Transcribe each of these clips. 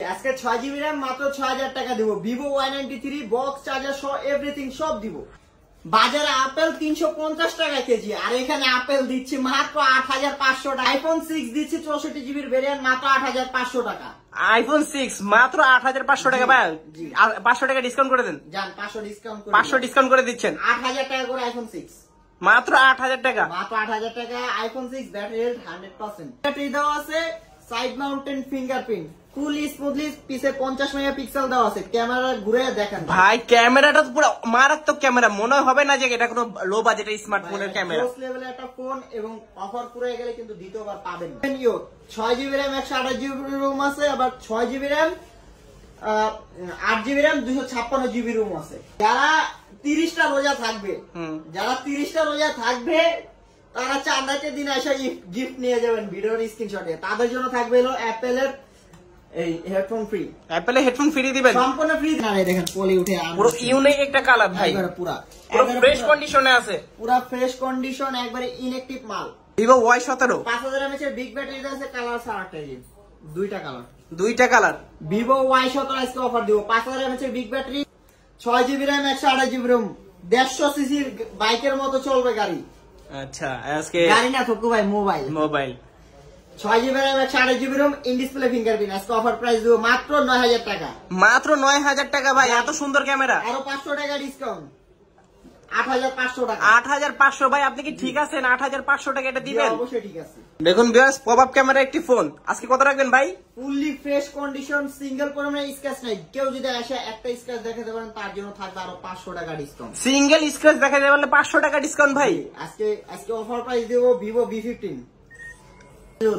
আজকে 6GB RAM মাত্র 6000 টাকা দিব। Vivo Y93 বক্স চার্জার সহ এভরিথিং সব দিব। বাজারে আপেল 350 টাকা কেজি, আর এখানে আপেল দিচ্ছি মাত্র 8500 টাকা। আইফোন 6 দিচ্ছি 64GB ভেরিয়েন্ট মাত্র 8500 টাকা। আইফোন 6 মাত্র 8500 টাকা ভাই। 500 টাকা ডিসকাউন্ট করে দেন। জান 500 ডিসকাউন্ট করে 500 ডিসকাউন্ট করে দিচ্ছেন। 8000 টাকা করে আইফোন 6 মাত্র 8000 টাকা। মাত্র 8000 টাকা আইফোন 6 ব্যাটারি হেলথ 100%। ব্যাটারি দেওয়া আছে, সাইড মাউন্টেন ফিঙ্গারপ্রিন্ট, ফুল স্মুথলি, পিছে 50 মেগাপিক্সেল দেওয়া আছে। ক্যামেরা ঘুরে দেখেন ভাই, ক্যামেরাটা তো পুরো মারাত্মক ক্যামেরা, মনে হবে না যে এটা কোনো লো বাজেটের স্মার্টফোনের ক্যামেরা। জোস লেভেলের একটা ফোন, এবং অফার পুরো গেলে কিন্তু দ্বিতীয়বার পাবেন না। 6GB RAM 128GB রুম আছে, আবার 6GB RAM 8GB RAM 256GB room আছে। যারা 30টা রোজা থাকবে, তারা চাঁদাকে দিন এসে গিফট নিয়ে যাবেন ভিডিওর স্ক্রিনশটে। তাদের জন্য থাকবে হলো অ্যাপেলের এই হেডফোন ফ্রি। অ্যাপেলের হেডফোন ফ্রি দিবেন সম্পূর্ণ ফ্রি। না দেখেন পলি উঠে পুরো ইউনিক একটা কালার ভাই, পুরো ফ্রেশ কন্ডিশনে আছে, পুরো ফ্রেশ কন্ডিশন, একবারে ইনঅ্যাকটিভ মাল। Vivo Y17 5000 mAh এর বিগ ব্যাটারি আছে, কালার ছাড়াটাই দুইটা কালার। Vivo Y17 আজকে অফার দিব। 5000 mAh এর big battery, 6GB RAM 128GB room, 150 CC বাইকের মতো চলবে গাড়ি। আচ্ছা আজকে গাড়ি না থকু ভাই, mobile. 6GB RAM 128GB room, in display fingerprint. আজকে অফার প্রাইস দিব মাত্র 9000 টাকা। মাত্র 9000 টাকা ভাই, এত সুন্দর ক্যামেরা। আরো 500 টাকা ডিসকাউন্ট, 8500 টাকা। 8500 ভাই, আপনি কি ঠিক আছেন? 8500 টাকা এটা দিবেন? অবশ্যই ঠিক আছে। দেখুন ভিউয়ার্স, পপ আপ ক্যামেরা একটি ফোন আজকে কত রাখবেন ভাই? ফুললি ফ্রেশ কন্ডিশন, সিঙ্গেল পরিমাণে স্ক্র্যাচ নাই। কেউ যদি আসে একটা স্ক্র্যাচ দেখাতে পারেন, তার জন্য থাকবে আরো 500 টাকা ডিসকাউন্ট। সিঙ্গেল স্ক্র্যাচ দেখাতে পারলে 500 টাকা ডিসকাউন্ট ভাই। আজকে অফার প্রাইস দেব Vivo V15,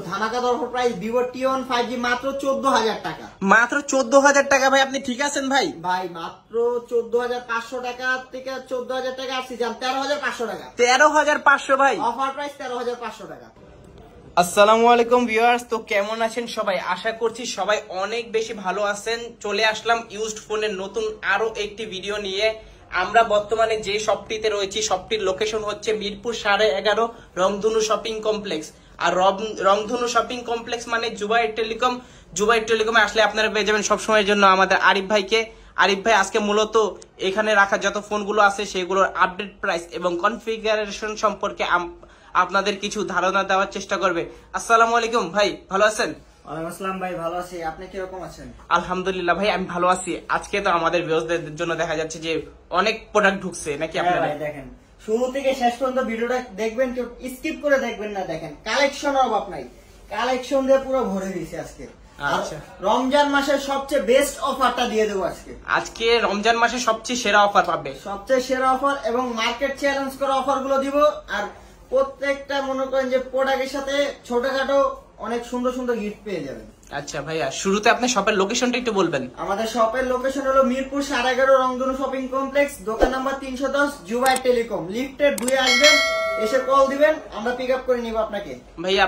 ধামাকাদার offer price Vivo T1 5G মাত্র 14000 টাকা। মাত্র 14000 টাকা ভাই, আপনি ঠিক আছেন ভাই? ভাই মাত্র 14500 টাকা থেকে 14000 টাকা আসছি, জান 13500 টাকা। 13500 ভাই, অফার প্রাইস 13500 টাকা। আসসালামু আলাইকুম ভিউয়ার্স, তো কেমন আছেন সবাই? আশা করছি সবাই অনেক বেশি ভালো আছেন। চলে আসলাম ইউজড ফোনের নতুন আরো একটি ভিডিও নিয়ে। আমরা বর্তমানে যে শপটিতে রয়েছি, শপটির লোকেশন হচ্ছে মিরপুর 11.5 রংধনু শপিং কমপ্লেক্স। আর রংধনু শপিং কমপ্লেক্স মানে জুবাইর টেলিকমে আসলে আপনারা পেয়ে যাবেন সবসময়ের জন্য আমাদের আরিফ ভাইকে। আরিফ ভাই আজকে মূলত এখানে রাখা যত ফোনগুলো আছে সেগুলোর আপডেট প্রাইস এবং কনফিগারেশন সম্পর্কে আপনাদের কিছু ধারণা দেওয়ার চেষ্টা করবে। আসসালামু আলাইকুম ভাই, ভালো আছেন? ওয়ালাইকুম আসসালাম ভাই, ভালো আছি। আপনি কিরকম আছেন? আলহামদুলিল্লাহ ভাই, আমি ভালো আছি। আজকে তো আমাদের ভিউয়ারদের জন্য দেখা যাচ্ছে যে অনেক প্রোডাক্ট ঢুকছে নাকি আপনারা? দেখেন শুরু থেকে শেষ পর্যন্ত ভিডিওটা দেখবেন, কেউ স্কিপ করে দেখবেন না। দেখেন কালেকশনের অভাব নাই, কালেকশন দিয়ে পুরো ভরে দিয়েছে আজকে। আচ্ছা, রমজান মাসের সবচেয়ে বেস্ট অফারটা দিয়ে দেবো আজকে রমজান মাসে সবচেয়ে সেরা অফার পাবে, সবচেয়ে সেরা অফার, এবং মার্কেট চ্যালেঞ্জ করা অফার গুলো দিব। আর প্রত্যেকটা মনে করেন যে প্রোডাক্টের সাথে ছোটখাটো অনেক সুন্দর সুন্দর গিফট পেয়ে যাবেন। আচ্ছা ভাইয়া, শুরুতে আপনি শপের লোকেশনটা একটু বলবেন। আমাদের শপের লোকেশন হলো মিরপুর 11.5 রংধনু শপিং কমপ্লেক্স, দোকান নাম্বার 310, জুবাইর টেলিকম। লিফটের 2 আসবেন, এসে কল দিবেন, আমরা পিক আপ করে নিব আপনাকে। ভাইয়া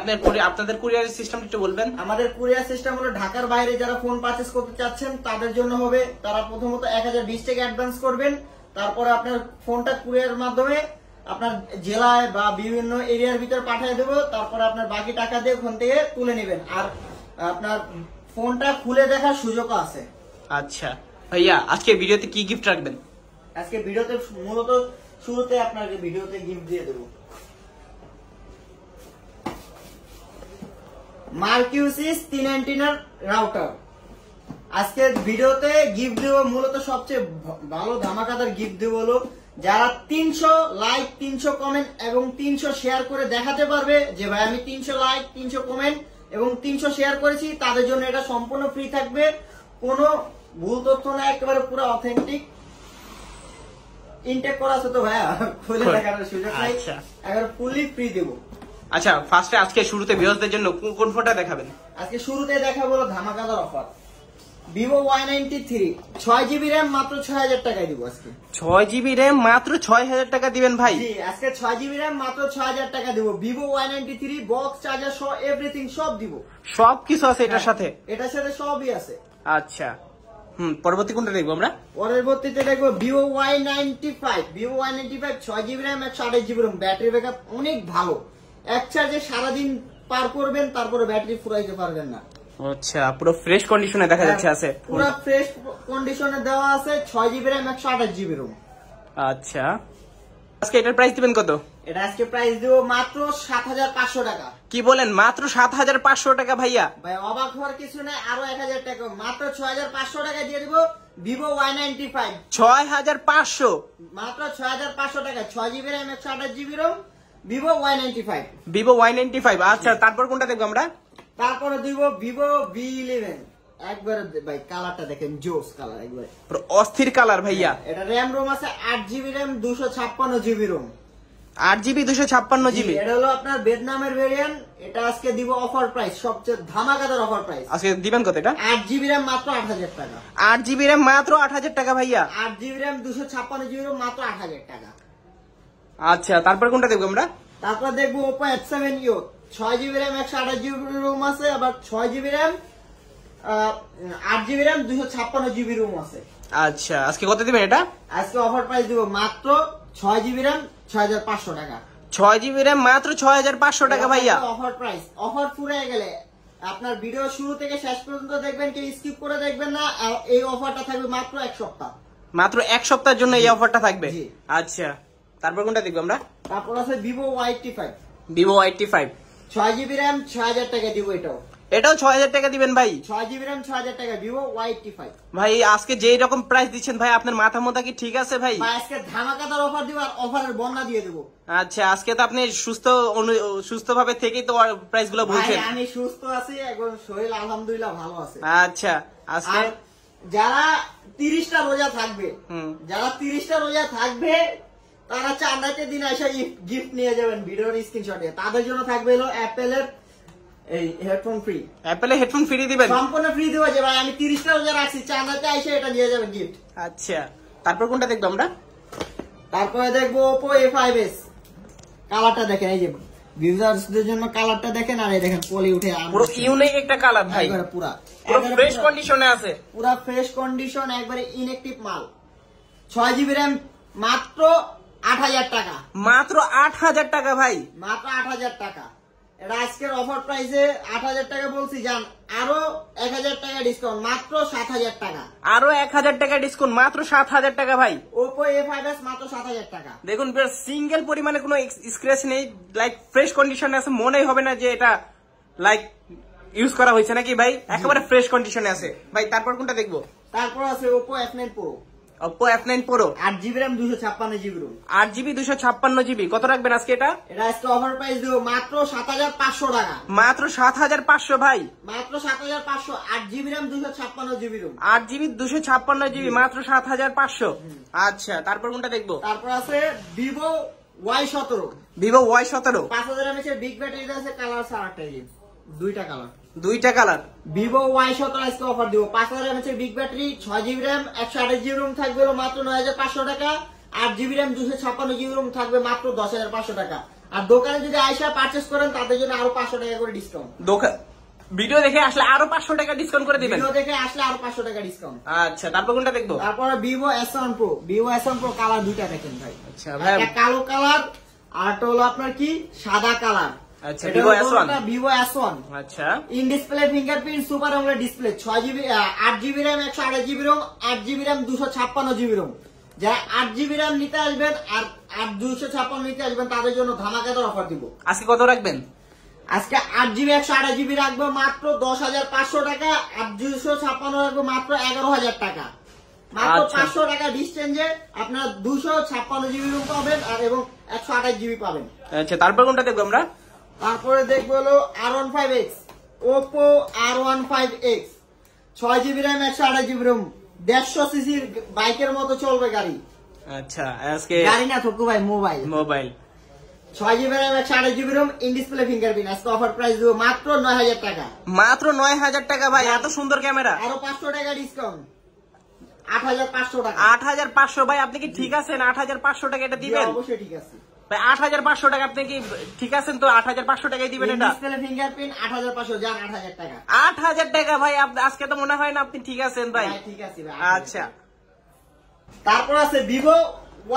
আপনাদের কুরিয়ার সিস্টেমটা একটু বলবেন। আমাদের কুরিয়ার সিস্টেম হলো ঢাকার বাইরে যারা ফোন পারচেজ করতে চাচ্ছেন তাদের জন্য হবে, তারা প্রথমত 1020 টাকা অ্যাডভান্স করবেন। তারপরে আপনার ফোনটা কুরিয়ার মাধ্যমে আপনার জেলায় বা বিভিন্ন এরিয়ার ভিতরে পাঠিয়ে দেবো। তারপরে আপনার বাকি টাকা দিয়ে ওখান থেকে তুলে নেবেন, আর আপনার ফোনটা খুলে দেখার সুযোগও আছে। আচ্ছা ভাইয়া, আজকে ভিডিওতে কি গিফট রাখবেন? আজকে ভিডিওতে মূলত শুরুতে আপনাকে ভিডিওতে গিফট দিয়ে দেবো মার্কিউসিস 319 রাউটার। আজকে ভিডিওতে গিফট দেব মূলত সবচেয়ে ভালো ধামাকাদার গিফট দেব হলো যারা 300 লাইক, 300 কমেন্ট এবং 300 শেয়ার করে দেখাতে পারবে যে ভাই আমি 300 লাইক, 300 কমেন্ট এবং 300 শেয়ার করেছি, তাদের জন্য এটা সম্পূর্ণ ফ্রি থাকবে। কোনো ভুল তথ্য না, একেবারে পুরো অথেন্টিক ইনটেক করা আছে, তো ভাইয়া খুলে দেখানোর সুযোগ নাই, একবার ফুললি ফ্রি দেব। আচ্ছা, ফার্স্টে আজকে শুরুতে ভিউয়ারদের জন্য কোন ফোনটা দেখাবেন? আজকে শুরুতে দেখাবো ধামাকাদার offer Vivo Y93 6GB RAM মাত্র 6000 টাকায় দিব আজকে। 6GB RAM মাত্র 6000 টাকা দিবেন ভাই? জি, আজকে 6GB RAM মাত্র 6000 টাকা দিব। Vivo Y93 বক্স চার্জার সহ এভরিথিং সব দিব, সবকিছু আছে এটার সাথে? এটার সাথে সবই আছে। আচ্ছা, পরবর্তী কোনটা দেখবো আমরা? পরবর্তীতে দেখবো Vivo Y95 6GB RAM 128GB room, battery backup অনেক ভালো। এক চার্জে সারাদিন পার করবেন, তারপরে ব্যাটারি ফুরাইতে পারবেন না। আচ্ছা, পুরো ফ্রেশ কন্ডিশনে দেখা যাচ্ছে আছে, পুরো ফ্রেশ কন্ডিশনে দেওয়া আছে। 6GB RAM 128GB ROM। আচ্ছা, আজকে এটার প্রাইস দিবেন কত? এটা আজকে প্রাইস দিব মাত্র 7500 টাকা। কি বলেন, মাত্র 7500 টাকা ভাইয়া? ভাই অবাক হওয়ার কিছু নাই, আরো 1000 টাকা মাত্র 6500 টাকা দিয়ে দিব। Vivo Y95 6500, মাত্র 6500 টাকা। 6GB RAM 128GB ROM, Vivo Y95। Vivo Y95। আচ্ছা, তারপর কোনটা দেখবো আমরা? তারপরে দিব Vivo V11। একবারে ভাই কালারটা দেখেন, জোস কালার, একবারে পুরো অস্থির কালার ভাইয়া। এটা RAM ROM আছে 8GB RAM 256GB ROM। 8GB 256GB। এটা হলো আপনার ভিয়েতনামের ভেরিয়েন্ট। এটা আজকে দিব অফার প্রাইস, সবচেয়ে ধামাকাদার অফার প্রাইস। আজকে দিবেন কত এটা? 8GB RAM মাত্র 8000 টাকা। 8GB RAM মাত্র 8000 টাকা ভাইয়া। 8GB RAM 256GB ROM মাত্র 8000 টাকা। আচ্ছা, তারপর কোনটা দেখবো আমরা? তারপর দেখবো Oppo F7u। 6GB RAM 128GB ROM আছে, আবার 6GB RAM 8GB RAM 256GB ROM আছে। আচ্ছা, আজকে কত দিবেন এটা? আজকে অফার প্রাইস দিব মাত্র 6GB RAM 6500 টাকা। 6GB RAM মাত্র 6500 টাকা ভাইয়া। Offer price. অফার ফুরিয়ে গেলে আপনার ভিডিও শুরু থেকে শেষ পর্যন্ত দেখবেন, কেউ স্কিপ করে দেখবেন না। এই অফারটা থাকবে মাত্র 1 সপ্তাহ। মাত্র 1 সপ্তাহের জন্য এই অফারটা থাকবে। জি। আচ্ছা, তারপর কোনটা দেখবো আমরা? তারপর আছে Vivo Y85। Vivo Y85 6GB RAM 6000 টাকা দিব। এটাও 6000 টাকা দিবেন ভাই? 6GB RAM 6000 টাকা, Vivo Y85। ভাই আজকে যেই রকম প্রাইস দিচ্ছেন ভাই, আপনার মাথা মোটা কি ঠিক আছে ভাই? আজকে ধামাকাদার অফার দিব, আর অফারের বন্যা দিয়ে দেবো। আচ্ছা, আজকে তো আপনি সুস্থভাবে থেকেই তো প্রাইস গুলো বলছেন। আমি সুস্থ আছি, এখন শরীর আলহামদুলিল্লাহ ভালো আছে। আচ্ছা, আজকে যারা 30টা রোজা থাকবে, তারা চাঁদাতে দিন এসে গিফট নিয়ে যাবেন ভিডিওর স্ক্রিনশটে। তাদের জন্য থাকবে হলো অ্যাপেলের এই হেডফোন ফ্রি। অ্যাপেলে হেডফোন ফ্রি দিবেন? সম্পূর্ণ ফ্রি দেবো। যে ভাই আমি 30টা রোজা রাখছি, চাঁদাতে এসে এটা নিয়ে যাবেন গিফট। আচ্ছা, তারপর কোনটা দেখবো আমরা? তারপরে দেখবো Oppo A5s। কালারটা দেখেন, এই যে ভিউয়ার্সদের জন্য কালারটা দেখেন, আর এই দেখেন পলি উঠে পুরো ইউনিক একটা কালার ভাই, পুরো ফ্রেশ কন্ডিশনে আছে। পুরো ফ্রেশ কন্ডিশন, একবারে ইনঅ্যাকটিভ মাল। 6GB RAM মাত্র 8000 টাকা। মাত্র 8000 টাকা ভাই? মাত্র 8000 টাকা। এটা আজকের অফার প্রাইসে 8000 টাকা বলছি, জান আরো 1000 টাকা ডিসকাউন্ট, মাত্র 7000 টাকা। আরো 1000 টাকা ডিসকাউন্ট, মাত্র 7000 টাকা ভাই। Oppo A5s মাত্র 7000 টাকা। দেখুন সিঙ্গেল পরিমাণে কোনো স্ক্র্যাচ নেই, লাইক ফ্রেশ কন্ডিশনে আছে, মনেই হবে না যে এটা লাইক ইউজ করা হয়েছে নাকি ভাই, একেবারে ফ্রেশ কন্ডিশনে আছে ভাই। তারপর কোনটা দেখবো? তারপর আছে Oppo F9 Pro। Oppo F9 Pro 8GB RAM 256GB ROM। 8GB 256GB। কত রাখবেন আজকে এটা? এটা আজকে অফার প্রাইস দেব মাত্র 7500 টাকা। মাত্র 7500 ভাই? মাত্র 7500। 8GB RAM 256GB ROM। 8GB 256GB মাত্র 7500। আচ্ছা, তারপর কোনটা দেখবো? তারপর আছে Vivo Y17। Vivo Y17 5000 mAh এর বিগ ব্যাটারি আছে, কালার সারাটাই দুইটা কালার। Vivo Y17 আজকে অফার দিব। 5000 mAh এর big battery, 6GB RAM 128GB ROM থাকবে মাত্র 9500 টাকা। 8GB RAM 256GB ROM থাকবে মাত্র 10500 টাকা। আর দোকানে যদি আইসা পারচেজ করেন, তাদের জন্য আরো 500 টাকা করে ডিসকাউন্ট। ভিডিও দেখে আসলে আরো 500 টাকা ডিসকাউন্ট করে দিবেন? ভিডিও দেখে আসলে আরো 500 টাকা ডিসকাউন্ট। আচ্ছা, তারপর কোনটা দেখবো? তারপরে Vivo S1 Pro। Vivo S1 Pro colour দুইটা দেখেন ভাই। আচ্ছা ভাই, একটা কালো কালার, আর একটা হলো আপনার কি সাদা কালার। আচ্ছা, Vivo S1। Vivo S1 আচ্ছা, in display fingerprint super AMOLED display. 8GB RAM 128GB ROM, 8GB RAM 256GB ROM। যারা 8GB RAM নিতে আসবেন আর 256 নিতে আসবেন, তাদের জন্য ধামাকাদার অফার দিব। আজকে কত রাখবেন? আজকে 8GB 128GB রাখবো মাত্র 10500 টাকা। আর 256 রাখবো মাত্র 11000 টাকা। মাত্র 500 টাকা ডিসচেঞ্জে আপনারা 256GB ROM পাবেন, আর এবং 128GB পাবেন। আচ্ছা, তারপর কোনটা দেখবো আমরা? তারপরে দেখবো হলো R15X। Oppo R15X 6GB RAM 128GB ROM, 150cc বাইকের মতো চলবে গাড়ি। আচ্ছা, আজকে গাড়ি না থকু ভাই, mobile. 6GB RAM 128GB ROM in display fingerprint. আজকে অফার প্রাইস দিব মাত্র 9000 টাকা। মাত্র 9000 টাকা ভাই, এত সুন্দর ক্যামেরা। আরো 500 টাকা ডিসকাউন্ট, 8500 টাকা। 8500 ভাই, আপনি কি ঠিক আছেন? 8500 টাকা এটা দিবেন? অবশ্যই ঠিক আছে ভাই। 8500 টাকা আপনি কি ঠিক আছেন তো? 8500 টাকাই দিবেন এটা? ডিসপ্লে ফিঙ্গারপ্রিন্ট 8500, যান 8000 টাকা। 8000 টাকা ভাই, আজকে তো মনে হয় না আপনি ঠিক আছেন ভাই। ঠিক আছে ভাই। আচ্ছা, তারপর আছে Vivo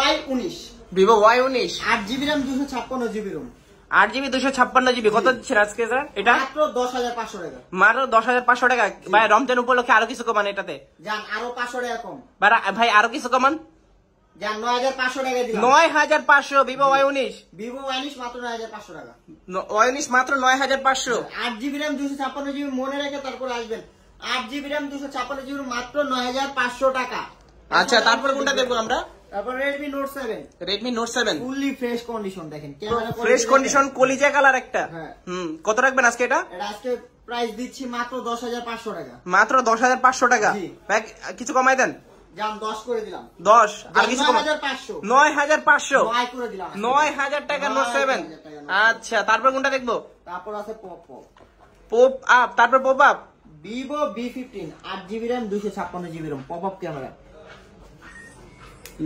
Y19। Vivo Y19 8GB RAM 256GB ROM। 8GB 256GB কত দিচ্ছেন আজকে স্যার? এটা মাত্র 10,500 টাকা। মাত্র 10,500 টাকা। ভাই রমজান উপলক্ষে আরো কিছু কমান এটাতে। যান আরো 500 টাকা কম। ভাই আরো কিছু কমান। যান 9,500 টাকা দিলাম। 9,500 Vivo Y19। Vivo Y19 মাত্র 9,500 টাকা। Y19 মাত্র 9,500। 8GB RAM 256GB মনে রেখে তারপর আসবেন। 8GB RAM 256GB মাত্র 9,500 টাকা। আচ্ছা তারপরে কোনটা দেখবো আমরা? তারপর Redmi Note 7। Redmi Note 7 fully fresh condition দেখেন, ক্যামেরা ফ্রেশ কন্ডিশন কলিজা কালার একটা। হ্যাঁ। কত রাখবেন আজকে এটা? এটা আজকে প্রাইস দিচ্ছি মাত্র 10,500 টাকা। মাত্র 10,500 টাকা। জি। ভাই কিছু কমাই দেন। যান 10 করে দিলাম। 10 আর কিছু কমাই। 9,500 9,500 9 করে দিলাম। 9,000 টাকা Note 7। আচ্ছা তারপর কোনটা দেখবো? তারপর আছে Poco পপ আপ। তারপর pop up Vivo V15 8GB RAM 256GB ROM pop up camera.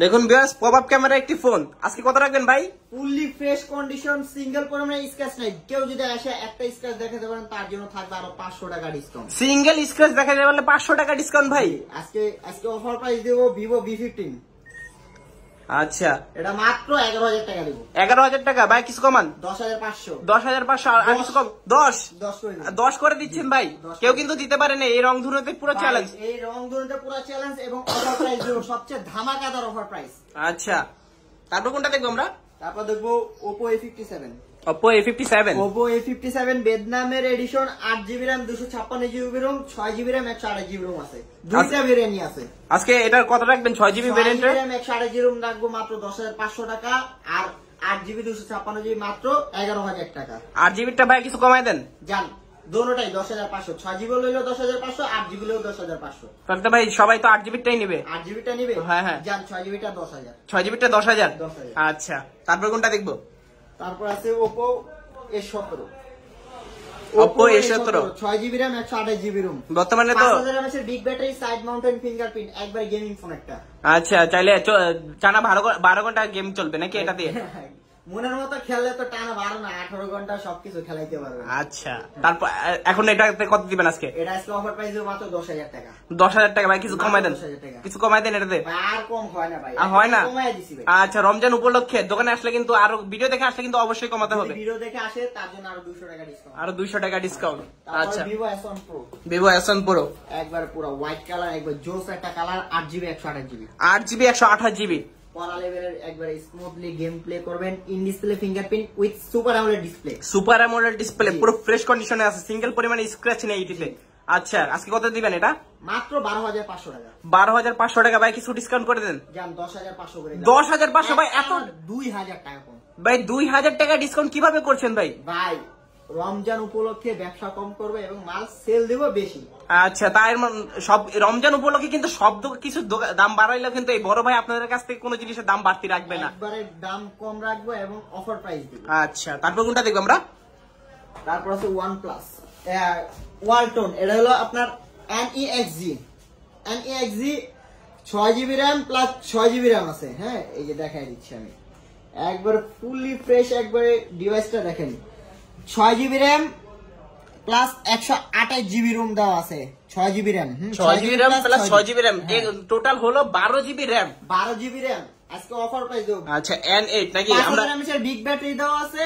দেখুন ভিউয়ার্স, পপ আপ ক্যামেরা একটি ফোন। আজকে কত রাখবেন ভাই? ফুললি ফ্রেশ কন্ডিশন, সিঙ্গেল পরিমাণে স্ক্র্যাচ নাই। কেউ যদি আসে একটা স্ক্র্যাচ দেখাতে পারেন তার জন্য থাকবে আরো 500 টাকা ডিসকাউন্ট। সিঙ্গেল স্ক্র্যাচ দেখা যাবে বলে 500 টাকা ডিসকাউন্ট ভাই। আজকে অফার প্রাইস দেব Vivo V15। আচ্ছা এটা মাত্র 11,000 টাকা দেব। 11,000 টাকা। ভাই কিছু কমান। 10,500 10,500 আর কিছু কম। 10 করে দিন। 10 করে দিচ্ছেন ভাই। কেউ কিন্তু দিতে পারে না এই রং ধুনোতে পুরো চ্যালেঞ্জ। এই রং ধরুনটা পুরো চ্যালেঞ্জ এবং অফার প্রাইস দেব সবচেয়ে ধামাকাদার অফার প্রাইস। আচ্ছা তারপর কোনটা দেখবো আমরা? তারপর দেখবো Oppo A57। Oppo A57 Oppo A57 ভিয়েতনামের addition 8GB RAM 256GB ROM 6GB RAM 128GB ROM আছে। দুইটা ভেরিয়েন্টই আছে। আজকে এটার কত রাখবেন? 6GB ভেরিয়েন্টের 128GB ROM রাখবো মাত্র 10,500 টাকা আর 8GB 256GB মাত্র 11,000 টাকা। 8GB টা ভাই কিছু কমাই দেন। জান দোনোটাই 10,500, 6GB লইলো 10,500, 8GB লইলো 10,500। তাহলে তো ভাই সবাই তো 8GB টাই নেবে। 8GB টা নিবে? হ্যাঁ হ্যাঁ। জান 6GB টা 10,000। 6GB টা 10,000। 10,000। আচ্ছা তারপর কোনটা দেখবো? তারপর আছে Oppo A17। Oppo A17 6GB RAM 128GB ROM। বর্তমানে তো 5000 mAh big battery, side mountain fingerprint, একবার গেমিং ফোন একটা। আচ্ছা চাইলে টানা 12 ঘন্টা গেম চলবে নাকি এটা দিয়ে? মনের মতো খেললে তো টানা 12 না 18 ঘন্টা সবকিছু খেলাইতে পারবে। আচ্ছা তারপর এখন এটাতে কত দিবেন আজকে? এটা আজকে অফার প্রাইস মাত্র 10,000 টাকা। 10,000 টাকা। ভাই কিছু কমাই দেন। 10,000 টাকা। কিছু কমাই দেন এটাতে। ভাই আর কম হয় না ভাই। আর হয় না? কমায় দিছি ভাই। আচ্ছা রমজান উপলক্ষে দোকানে আসলে কিন্তু আরো ভিডিও দেখে আসলে কিন্তু অবশ্যই কমাতে হবে। ভিডিও দেখে আসে তার জন্য আরো 200 টাকা ডিসকাউন্ট। আরো 200 টাকা ডিসকাউন্ট। আচ্ছা Vivo S1 Pro Vivo S1 Pro একবার পুরো হোয়াইট কালার, একবার জোস একটা colour, 8GB 128GB 8GB 128GB পড়া লেভেলের, একবার স্মুথলি গেম প্লে করবেন। In display fingerprint with super AMOLED display. Super AMOLED display পুরো ফ্রেশ কন্ডিশনে আছে, সিঙ্গেল পরিমাণে স্ক্র্যাচ নেই এটিতে। আচ্ছা আজকে কত দিবেন এটা? মাত্র 12,500 টাকা। 12,500 টাকা। ভাই কিছু ডিসকাউন্ট করে দেন। জান 10,500 করে। 10,500 ভাই এত 2,000 টাকা কম। ভাই 2,000 টাকা ডিসকাউন্ট কিভাবে করছেন ভাই? ভাই রমজান উপলক্ষে ব্যবসা কম করবে এবং মাল সেল দেব বেশি। আচ্ছা তাই সব রমজান উপলক্ষে কিন্তু সব কিছু দাম বাড়াইলেও কিন্তু এই বড় ভাই আপনাদের কাছ থেকে কোনো জিনিসের দাম বাড়তি রাখবে না, একবারে দাম কম রাখবো এবং অফার প্রাইস দেব। আচ্ছা তারপর কোনটা দেখবো আমরা? তারপর আছে OnePlus ওয়ালটন। এটা হলো আপনার NEXG 6GB RAM plus 6GB RAM আছে। হ্যাঁ এই যে দেখাই দিচ্ছি আমি একবার ফুললি ফ্রেশ, একবারে ডিভাইসটা দেখেন। 6GB RAM plus 128GB ROM দেওয়া আছে। 6GB RAM 6GB RAM plus 6GB RAM total হলো 12GB RAM। 12GB RAM আজকে অফার প্রাইস দেব। আচ্ছা N8 নাকি? আমরা 5000 mAh বিগ ব্যাটারি দেওয়া আছে,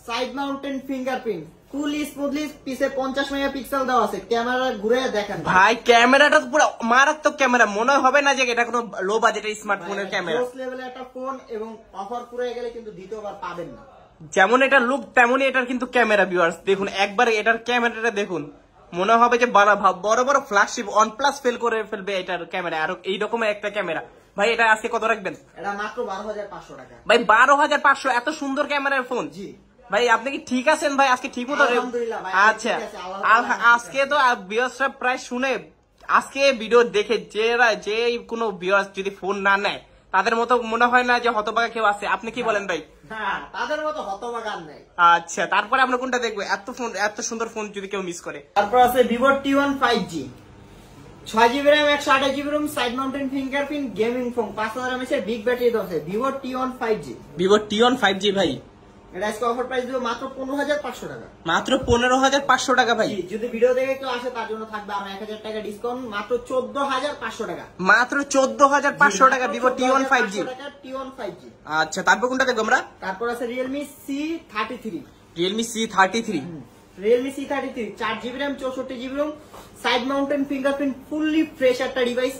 সাইড মাউন্টেন ফিঙ্গারপ্রিন্ট, ফুলি স্মুথলি পিছে 50 মেগাপিক্সেল দেওয়া আছে। ক্যামেরা ঘুরে দেখেন ভাই ক্যামেরাটা তো পুরো মারাত্মক ক্যামেরা, মনে হবে না যে এটা কোনো লো বাজেটের স্মার্টফোনের ক্যামেরা। জোস লেভেলের একটা ফোন এবং অফার পুরো গেলে কিন্তু দ্বিতীয়বার পাবেন না। যেমন এটা লুক তেমনই এটার কিন্তু ক্যামেরা। ভিউয়ার্স দেখুন একবার এটার ক্যামেরাটা দেখুন, মনে হবে যে বড় বড় ফ্ল্যাগশিপ OnePlus ফেল করে ফেলবে এটার ক্যামেরা। আর এই রকমের একটা ক্যামেরা। ভাই এটা আজকে কত রাখবেন? এটা মাত্র 12,500 টাকা। ভাই 12,500 এত সুন্দর ক্যামেরার ফোন? জি ভাই আপনি কি ঠিক আছেন ভাই? আজকে ঠিক মতো? আলহামদুলিল্লাহ ভাই। আচ্ছা আজকে তো ভিউয়ার্সরা প্রায় শুনে আজকে ভিডিও দেখে যে কোনো ভিউয়ার্স যদি ফোন না নেয় তাদের মতো মনে হয় না যে হতভাগা কেউ আছে। আপনি কি বলেন ভাই? হ্যাঁ তাদের মতো হতভাগা নাই। আচ্ছা তারপরে আমরা কোনটা দেখবো? এত সুন্দর ফোন যদি কেউ মিস করে। তারপর আছে Vivo T1 5G 6GB RAM 128GB ROM, side mountain fingerprint, gaming phone, 5000 mAh big battery দেওয়া আছে। Vivo T1 5G Vivo T1 5G ভাই এটা আজকে অফার প্রাইস দেব মাত্র 15,500 টাকা। মাত্র 15,500 টাকা ভাই। যদি ভিডিও দেখে কেউ আসে তার জন্য থাকবে আরো 1,000 টাকা ডিসকাউন্ট, মাত্র 14,500 টাকা। মাত্র 14,500 টাকা Vivo T1 5G। T1 5G আচ্ছা তারপর কোনটা দেখবো আমরা? তারপর আছে Realme C33 Realme C33 Realme C33 4GB RAM 64GB ROM side mountain fingerprint fully fresh একটা ডিভাইস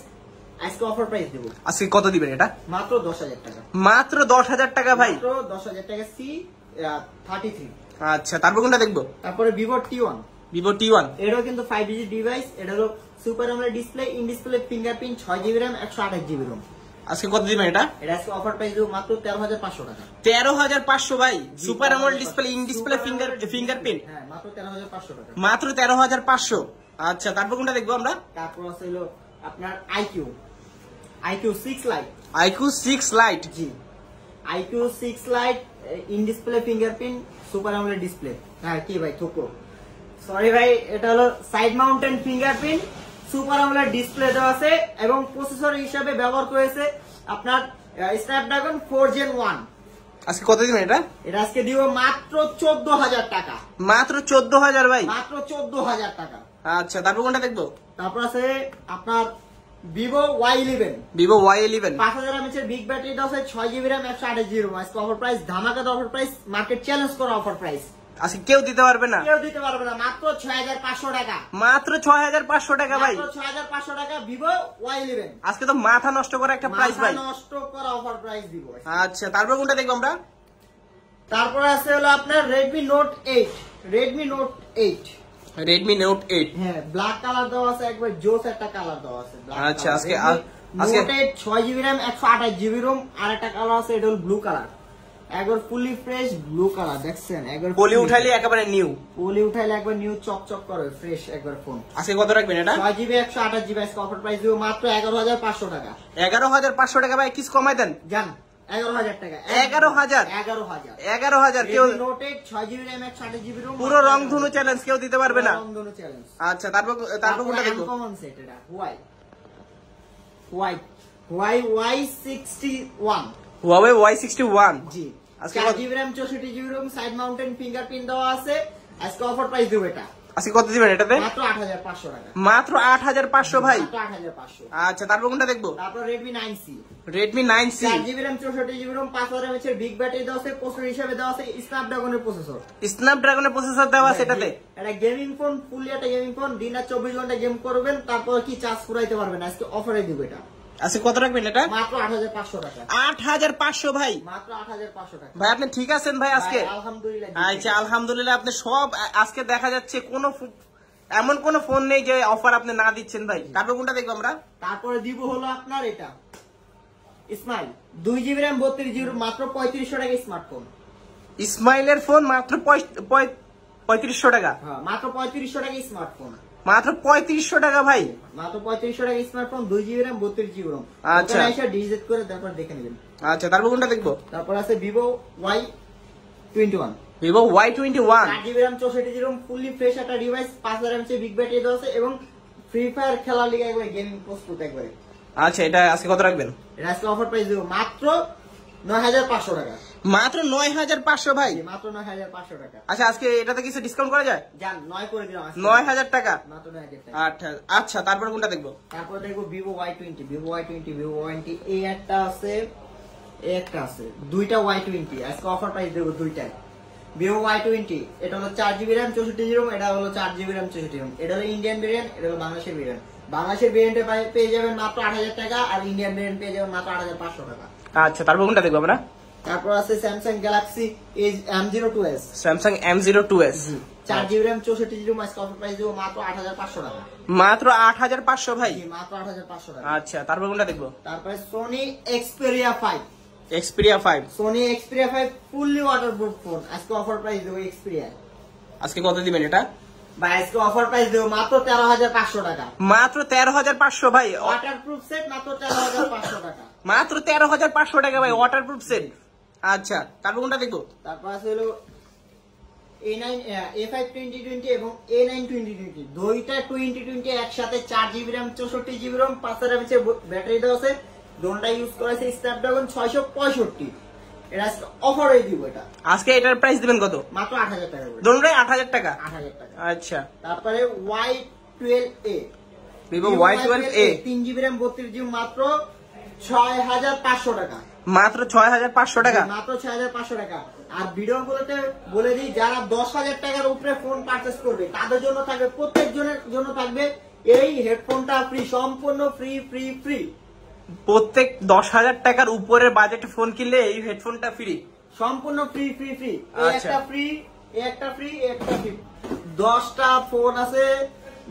আজকে অফার প্রাইস দেব। আজকে কত দিবেন এটা? মাত্র 10,000 টাকা। মাত্র 10,000 টাকা ভাই, মাত্র 10,000 টাকা C33। আচ্ছা তারপর কোনটা দেখবো? তারপরে Vivo T1। Vivo T1 এটাও কিন্তু 5G ডিভাইস, এটা হলো super AMOLED display, in display fingerprint, 6GB RAM 128GB ROM। আজকে কত দিবেন এটা? এটা আজকে অফার প্রাইস দেব মাত্র 13,500 টাকা। 13,500 ভাই, super AMOLED display, in display fingerprint, হ্যাঁ মাত্র 13,500 টাকা। মাত্র 13,500। আচ্ছা তারপর কোনটা দেখবো আমরা? তারপর আছে হলো আপনার IQ 6 Lite। IQ 6 Lite, G IQ 6 Lite in display fingerprint super AMOLED display. হ্যাঁ কি ভাই থুকো, সরি ভাই, এটা হলো side mountain fingerprint super AMOLED display দেওয়া আছে এবং প্রসেসর হিসাবে ব্যবহার করেছে আপনার স্ন্যাপড্রাগন 4 Gen 1। আজকে কত দিবেন এটা? এটা আজকে দিব মাত্র 14,000 টাকা। মাত্র 14,000 ভাই, মাত্র 14,000 টাকা। আচ্ছা তারপর কোনটা দেখবো? তারপর আছে আপনার Vivo Y11। Vivo Y11 5000 mAh big battery দেওয়া আছে, 6GB RAM 128GB ROM। আজকে অফার প্রাইস, ধামাকাদার অফার প্রাইস, মার্কেট চ্যালেঞ্জ করা অফার প্রাইস। আজকে কেউ দিতে পারবে না, কেউ দিতে পারবে না, মাত্র 6,500 টাকা। মাত্র 6,500 টাকা ভাই, মাত্র 6,500 টাকা Vivo Y11। আজকে তো মাথা নষ্ট করা একটা প্রাইস ভাই। মাথা নষ্ট করা অফার প্রাইস দিব। আচ্ছা তারপর কোনটা দেখবো আমরা? তারপর আছে হলো আপনার Redmi Note 8। Redmi Note 8, Redmi Note 8, হ্যাঁ ব্ল্যাক কালার দেওয়া আছে, একবার জোস একটা কালার দেওয়া আছে। আচ্ছা আজকে Note 8 6GB RAM 128GB ROM। আর একটা কালার আছে, এটা হলো ব্লু কালার, একবার ফুলি ফ্রেশ ব্লু কালার, দেখছেন একবার পলি উঠাইলে একেবারে নিউ, পলি উঠাইলে একবার নিউ চকচক করে ফ্রেশ একবার ফোন। আজকে কত রাখবেন এটা? 6GB 128GB অফার প্রাইস দিব মাত্র 11,500 টাকা। 11,500 টাকা ভাই, কিছু কমাই দেন। জান 11,000 টাকা। 11,000 11,000 কেউ Note 8 6GB RAM 128GB ROM পুরো রংধনু চ্যালেঞ্জ, কেউ দিতে পারবে না। রংধনু চ্যালেঞ্জ। আচ্ছা তারপর কোনটা দেখবো? কমন সেট এটা Y61। Huawei Y61। জি আজকে 4GB RAM 64GB ROM side mountain fingerprint দেওয়া আছে। আজকে অফার প্রাইস দেব এটা আজকে কত দিবেন এটাতে? মাত্র 8,500 টাকা। মাত্র 8,500 ভাই, মাত্র 8,500। আচ্ছা তারপর কোনটা দেখবো? তারপর Redmi 9C। Redmi 9C 4GB RAM 64GB ROM 5000 mAh big battery দেওয়া আছে, প্রসেসর হিসেবে দেওয়া আছে স্ন্যাপড্রাগনের প্রসেসর। স্ন্যাপড্রাগনের প্রসেসর দেওয়া আছে এটাতে। এটা গেমিং ফোন, ফুলি একটা গেমিং ফোন, দিন আর 24 ঘন্টা গেম করবেন, তারপর কি চার্জ ফুরাইতে পারবেন। আজকে অফারে দিব এটা আজকে কত রাখবেন এটা? মাত্র 8,500 টাকা। 8,500 ভাই, মাত্র 8,500 টাকা। ভাই আপনি ঠিক আছেন ভাই আজকে? আলহামদুলিল্লাহ। আচ্ছা আলহামদুলিল্লাহ, আপনি সব আজকে দেখা যাচ্ছে এমন কোন ফোন নেই যে অফার আপনি না দিচ্ছেন ভাই। তারপর কোনটা দেখবো আমরা? তারপরে দিব হলো আপনার এটা smile 2GB RAM 32GB ROM মাত্র 3500 টাকা স্মার্টফোন। ইসমাইলের ফোন মাত্র 3500 টাকা। হ্যাঁ মাত্র 3500 টাকা স্মার্টফোন। মাত্র 3500 টাকা ভাই, মাত্র 3500 টাকা smartphone, 2GB RAM 32GB ROM। আচ্ছা এটা ডিজিট করে তারপর দেখে নেবেন। আচ্ছা তারপর কোনটা দেখবো? তারপর আছে Vivo Y21। Vivo Y21 4GB RAM 64GB ROM fully fresh একটা ডিভাইস, 5000 mAh বিগ ব্যাটারি দেওয়া আছে এবং ফ্রি ফায়ার খেলার লিগে একবার গেমিং প্রস্তুত একবারে। আচ্ছা এটা আজকে কত রাখবেন? এটা আজকে অফার প্রাইস দেব মাত্র 9,500 টাকা। মাত্র 9,500 ভাই, মাত্র 9,500 টাকা। আচ্ছা আজকে এটাতে কিছু ডিসকাউন্ট করা যায়? জান 9 করে দিলাম আজকে। 9,000 টাকা মাত্র 9,000 টাকা। আচ্ছা তারপর কোনটা দেখবো? তারপর দেখবো Vivo Y20। Vivo Y20 এই একটা আছে, এই একটা আছে, দুইটা Y20 আজকে অফার প্রাইস দেব দুইটাই। Vivo Y20 এটা হলো 4GB RAM 64GB ROM, এটা হলো 4GB RAM 64GB ROM। এটা হলো ইন্ডিয়ান ভেরিয়েন্ট, এটা হলো বাংলাদেশের ভেরিয়েন্ট। বাংলাদেশের ভেরিয়েন্টে পেয়ে যাবেন মাত্র 8,000 টাকা আর ইন্ডিয়ান ভেরিয়েন্ট পেয়ে যাবেন মাত্র 8,500 টাকা। আচ্ছা তারপর কোনটা দেখবো আমরা? তারপর আছে Samsung Galaxy M02s। Samsung M02s 4GB RAM 64GB ROM আজকে অফার প্রাইস দেব মাত্র 8,500 টাকা। মাত্র 8,500 ভাই, মাত্র 8,500 টাকা। আচ্ছা তারপর কোনটা দেখবো? তারপরে Sony Xperia 5। Xperia 5 Sony Xperia 5 fully waterproof phone, আজকে অফার প্রাইস দেব Xperia। আজকে কত দিবেন এটা? ভাই আজকে অফার প্রাইস দেব মাত্র 13,500 টাকা। মাত্র 13,500 ভাই, ওয়াটারপ্রুফ সেট মাত্র 13,500 টাকা। মাত্র 13,500 টাকা ভাই, ওয়াটারপ্রুফ সেট। আচ্ছা তারপর কোনটা দেখবো? তারপর আছে হলো A5 2020 এবং A9 2020, দুইটা 2020 একসাথে 4GB RAM 64GB ROM 5000 mAh battery দেওয়া আছে, দুটোটা ইউজ করেছে স্ন্যাপড্রাগন 665। এটা আজকে অফারে দিব এটা। আজকে এটার প্রাইস দিবেন কত? মাত্র 8,000 টাকা করে। দুটোই 8,000 টাকা। 8,000 টাকা। আচ্ছা তারপরে Y12A। Vivo Y12A 3GB RAM 32GB মাত্র 6,500 টাকা। মাত্র 6,500 টাকা। মাত্র 6,500 টাকা। আর ভিডিও গুলোতে বলে দিই, যারা 10,000 টাকার উপরে ফোন পারচেস করবে তাদের জন্য থাকবে, প্রত্যেক জনের জন্য থাকবে এই হেডফোনটা ফ্রি, সম্পূর্ণ ফ্রি ফ্রি ফ্রি। প্রত্যেক 10,000 টাকার উপরের বাজেট ফোন কিনলে এই হেডফোনটা ফ্রি, সম্পূর্ণ ফ্রি ফ্রি ফ্রি। আচ্ছা। একটা ফ্রি, একটা ফ্রি, একটা ফ্রি। 10টা ফোন আছে,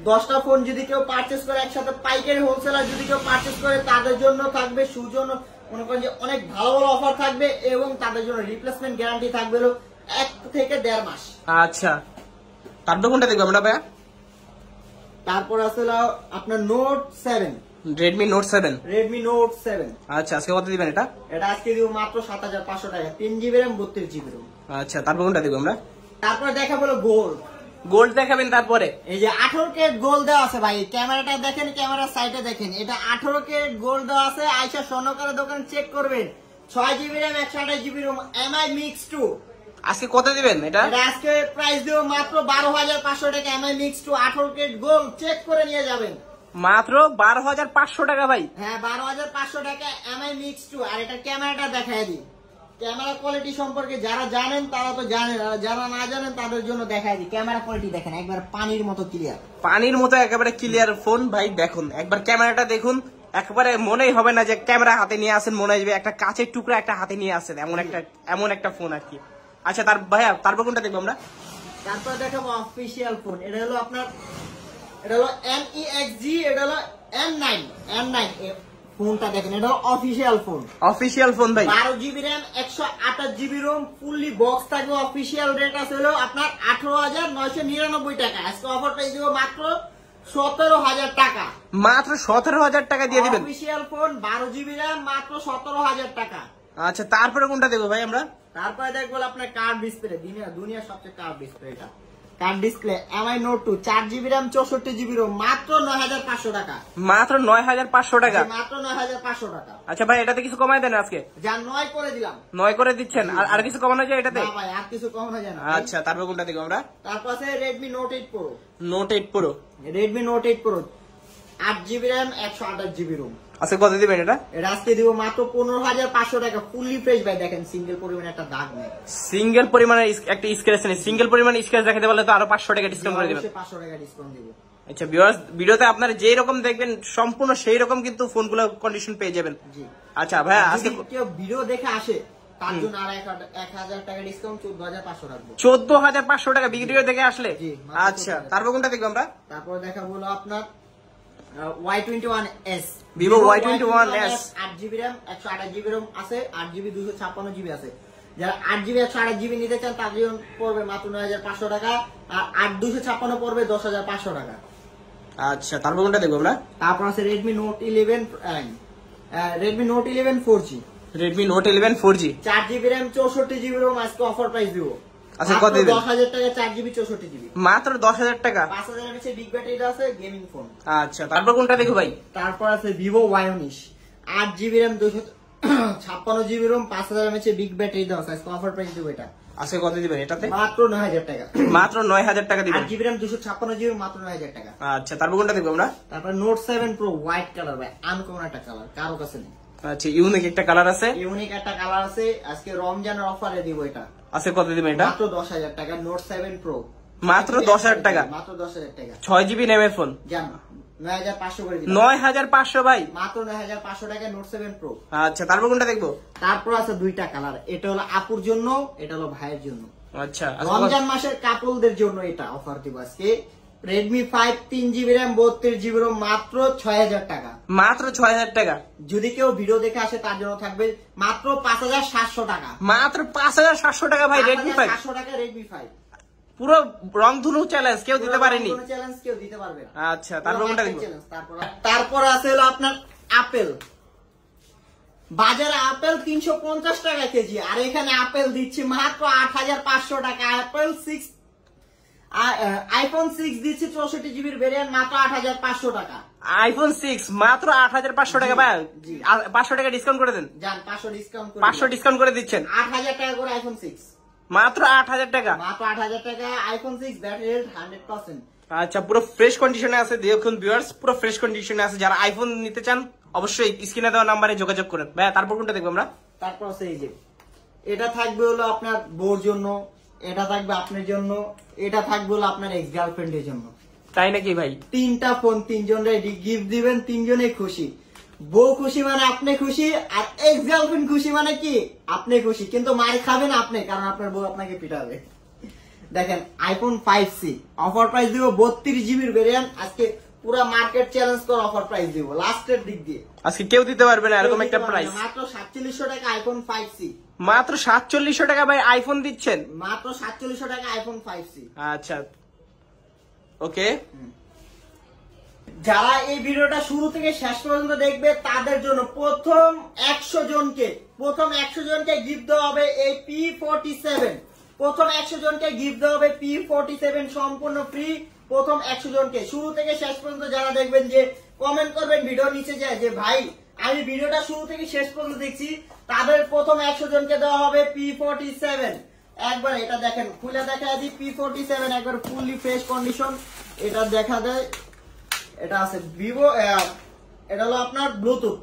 10টা ফোন যদি কেউ পারচেস করে একসাথে, পাইকারি হোলসেলার যদি কেউ পারচেস করে তাদের জন্য থাকবে সুজন, মনে করেন যে অনেক ভালো ভালো অফার থাকবে এবং তাদের জন্য রিপ্লেসমেন্ট গ্যারান্টি থাকবে 1 থেকে 1.5 মাস। আচ্ছা, তারপর কোনটা দেখবো আমরা ভাইয়া? তারপর আছে আপনার note 7, Redmi note 7। Redmi note 7। আচ্ছা, আজকে কত দিবেন এটা? এটা আজকে দিব মাত্র 7,500 টাকা, 3GB RAM 32GB RAM। আচ্ছা, তারপর কোনটা দেখবো আমরা? তারপর দেখাবো গোল্ড। গোল্ড দেখাবেন তারপরে? এই যে 18 ক্যারেট গোল্ড দেওয়া আছে ভাই, ক্যামেরাটা দেখেন, ক্যামেরার সাইডে দেখেন, এটা 18 ক্যারেট গোল্ড দেওয়া আছে। আয়শা স্বর্ণকারের দোকান চেক করবেন। 6GB RAM 128GB ROM, MI Mix 2। আজকে কত দিবেন এটা? এটা আজকে প্রাইস দেব মাত্র 12,500 টাকা, MI Mix 2 18 carat gold, check করে নিয়ে যাবেন। মাত্র 12,500 টাকা ভাই? হ্যাঁ, 12,500 টাকা MI Mix 2। আর এটা ক্যামেরাটা দেখায় দিই, ক্যামেরা কোয়ালিটি সম্পর্কে যারা জানেন তারা তো জানেন, আর যারা না জানেন তাদের জন্য দেখায় দিই। ক্যামেরা কোয়ালিটি দেখেন, একবার পানির মতো ক্লিয়ার, পানির মতো একেবারে ক্লিয়ার ফোন ভাই। দেখুন একবার ক্যামেরাটা দেখুন, একেবারে মনেই হবে না যে ক্যামেরা হাতে নিয়ে আসেন, মনে হবে একটা কাঁচের টুকরা একটা হাতে নিয়ে আসেন, এমন একটা ফোন আর কি। আচ্ছা, তার ভাইয়া তারপর কোনটা দেখবো আমরা? তারপর দেখাবো অফিসিয়াল ফোন। এটা হলো আপনার, এটা হলো MEXG, এটা হলো M9 ফোনটা দেখেন, এটা হলো অফিসিয়াল ফোন। অফিসিয়াল ফোন ভাই, 12GB RAM 128GB ROM, fully box থাকবে। অফিসিয়াল রেট আছে হলো আপনার 18,999 টাকা। আজকে অফার প্রাইস দিব মাত্র 17,000 টাকা। মাত্র 17,000 টাকা দিয়ে দিবেন অফিসিয়াল ফোন 12GB RAM মাত্র 17,000 টাকা। আচ্ছা, তারপরে কোনটা দেখবো ভাই আমরা? তারপরে দেখবো আপনার কার্ড ডিসপ্লে, দুনিয়ার সবচেয়ে কার্ড ডিসপ্লে, এটা card display MI Note 2, 4GB RAM 64GB ROM, মাত্র 9,500 টাকা। মাত্র 9,500 টাকা? মাত্র 9,500 টাকা। আচ্ছা ভাই, এটাতে কিছু কমাই দেন আজকে? যা 9 করে দিলাম। 9 করে দিচ্ছেন? আর কিছু কমানো যায় এটাতে? না ভাই, আর কিছু কমানো যায় না। আচ্ছা, তারপর কোনটা দেখবো আমরা? তারপর আছে Redmi Note 8 Pro। Note 8 Pro, Redmi Note 8 Pro, 8GB RAM 128GB ROM। আচ্ছা, কত দিবেন এটা? এটা আজকে দিব মাত্র 15,500 টাকা, ফুললি ফ্রেশ ভাই। দেখেন সিঙ্গেল পরিমাণে একটা দাগ নেই, সিঙ্গেল পরিমাণে একটা স্ক্র্যাচ নেই। সিঙ্গেল পরিমাণে স্ক্র্যাচ দেখাতে পারলে তো আরো 500 টাকা ডিসকাউন্ট করে দিবেন। 500 টাকা ডিসকাউন্ট দিব। আচ্ছা ভিউয়ার্স, ভিডিওতে আপনারা যেই রকম দেখবেন সম্পূর্ণ সেই রকম কিন্তু ফোনগুলো কন্ডিশন পেয়ে যাবেন। জি। আচ্ছা ভাই, আজকে কেউ ভিডিও দেখে আসে তার জন্য আর 1,000 টাকা ডিসকাউন্ট, 14,500 রাখবো। 14,500 টাকা ভিডিও দেখে আসলে? জি। আচ্ছা, তারপর কোনটা দেখবো আমরা? তারপর দেখাবো হলো আপনার Y21s, Vivo Y21s, 8GB RAM 128GB ROM আছে, 8GB 256GB আছে। যারা 8GB 128GB নিতে চান তার জন্য পড়বে মাত্র 9,500 টাকা, আর 8/256 পড়বে 10,500 টাকা। আচ্ছা, তারপর কোনটা দেখবো আমরা? তারপর আছে Redmi Note 11, Redmi Note 11 4G, Redmi Note 11 4G, 4GB RAM 64GB ROM, আজকে অফার প্রাইস দিব। আচ্ছা, কত দিবেন? 10,000 টাকা, 4GB 64GB, মাত্র 10,000 টাকা। 5,000 এর বিগ ব্যাটারি আছে, গেমিং ফোন। আচ্ছা, তারপর কোনটা দেখো ভাই? তারপর আছে Vivo Y19, 8GB RAM 256GB ROM, 5,000 mAh big battery দেওয়া আছে, আজকে অফার প্রাইস দিব এটা। আজকে কত দিবেন এটাতে? মাত্র 9,000 টাকা। মাত্র 9,000 টাকা দিবেন। 8GB RAM 256GB, মাত্র 9,000 টাকা। আচ্ছা, তারপর কোনটা দেখবো আমরা? তারপর Note 7 Pro হোয়াইট কালার ভাই, আনকমন একটা কালার, কারো কাছে নেই। আচ্ছা, ইউনিক একটা কালার আছে, ইউনিক একটা কালার আছে, আজকে রমজানের অফারে দিব এটা। আজকে কত দিবেন এটা? মাত্র 10,000 টাকা, Note 7 Pro, মাত্র 10,000 টাকা, মাত্র 10,000 টাকা। 6GB র্যামের ফোন, জান 9,500 করে দিলাম। 9,500 ভাই, মাত্র 9,500 টাকা, Note 7 Pro। আচ্ছা, তারপর কোনটা দেখবো? তারপর আছে দুইটা কালার, এটা হলো আপুর জন্য, এটা হলো ভাইয়ের জন্য। আচ্ছা, রমজান মাসের কাপলদের জন্য এটা অফার দিব আজকে। Redmi 5, 3GB RAM 32GB ROM, মাত্র 6,000 টাকা। মাত্র 6,000 টাকা। যদি কেউ ভিডিও দেখে আসে তার জন্য থাকবে মাত্র 5,700 টাকা। মাত্র 5,700 টাকা ভাই, Redmi 5, 5,700 টাকা Redmi 5, পুরো রংধনু চ্যালেঞ্জ, কেউ দিতে পারেনি। চ্যালেঞ্জ কেউ দিতে পারবে না। আচ্ছা, তারপর কোনটা দেখবো? তারপর আছে হলো আপনার আপেল। বাজারে আপেল 350 টাকা কেজি, আর এখানে আপেল দিচ্ছি মাত্র 8,500 টাকা। আপেল 6, iPhone 6 দিচ্ছি 64GB ভেরিয়েন্ট, মাত্র 8,500 টাকা। iPhone 6 মাত্র 8,500 টাকা ভাই, 500 টাকা ডিসকাউন্ট করে দেন। জান 500 ডিসকাউন্ট করে, 500 ডিসকাউন্ট করে দিচ্ছেন। 8,000 টাকা করে iPhone 6, মাত্র 8,000 টাকা, মাত্র 8,000 টাকা। iPhone 6 battery health 100%। আচ্ছা, পুরো ফ্রেশ কন্ডিশনে আছে, দেখুন ভিউয়ার্স, পুরো ফ্রেশ কন্ডিশনে আছে। যারা আইফোন নিতে চান অবশ্যই স্ক্রিনে দেওয়া নাম্বারে যোগাযোগ করেন ভাই। তারপর কোনটা দেখবো আমরা? তারপর আছে এই যে এটা থাকবে হলো আপনার বউর জন্য, এটা থাকবে আপনার জন্য, এটা থাকবে হলো আপনার এক্স গার্লফ্রেন্ডের জন্য। তাই নাকি ভাই? 3টা ফোন 3 জনরে গিফট দিবেন, 3 জনেই খুশি। বউ খুশি মানে আপনি খুশি, আর এক্স গার্লফ্রেন্ড খুশি মানে কি আপনি খুশি, কিন্তু মার খাবেন আপনি, কারণ আপনার বউ আপনাকে পিটাবে। দেখেন আইফোন 5C অফার প্রাইস দিব 32 জিবির ভেরিয়েন্ট। আজকে পুরো মার্কেট চ্যালেঞ্জ করে অফার প্রাইস দিব লাস্টের দিক দিয়ে। আজকে কেউ দিতে পারবে না এরকম একটা প্রাইস। মাত্র 4700 টাকা আইফোন 5C। মাত্র 4700 টাকা ভাই আইফোন দিচ্ছেন? মাত্র 4700 টাকা আইফোন 5C। আচ্ছা ওকে। যারা এই ভিডিওটা শুরু থেকে শেষ পর্যন্ত দেখবে তাদের জন্য প্রথম 100 জনকে গিফট দেওয়া হবে এই P47। প্রথম 100 জনকে গিফট দেওয়া হবে P47 সম্পূর্ণ ফ্রি। প্রথম 100 জনকে শুরু থেকে শেষ পর্যন্ত যারা দেখবেন, যে কমেন্ট করবেন ভিডিও নিচে যায় যে ভাই আমি ভিডিওটা শুরু থেকে শেষ পর্যন্ত দেখছি, তাদের প্রথম 100 জনকে দেওয়া হবে P47। একবার এটা দেখেন, খুলে দেখা যায় P47 একবার ফুললি ফ্রেশ কন্ডিশন। এটা দেখা যায়, এটা আছে ভিভো, এটা হলো আপনার ব্লুটুথ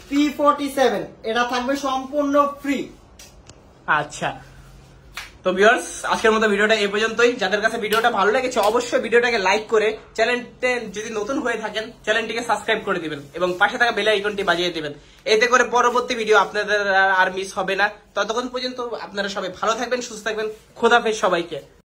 P47, এটা থাকবে সম্পূর্ণ ফ্রি। আচ্ছা তো ভিউয়ার্স আজকের মতো ভিডিওটা এই পর্যন্তই। যাদের কাছে ভিডিওটা ভালো লেগেছে অবশ্যই ভিডিওটাকে লাইক করে, চ্যানেলতে যদি নতুন হয়ে থাকেন চ্যানেলটিকে সাবস্ক্রাইব করে দিবেন এবং পাশে থাকা বেল আইকনটি বাজিয়ে দিবেন। এতে করে পরবর্তী ভিডিও আপনাদের আর মিস হবে না। ততক্ষণ পর্যন্ত আপনারা সবাই ভালো থাকবেন, সুস্থ থাকবেন। খোদাফেজ সবাইকে।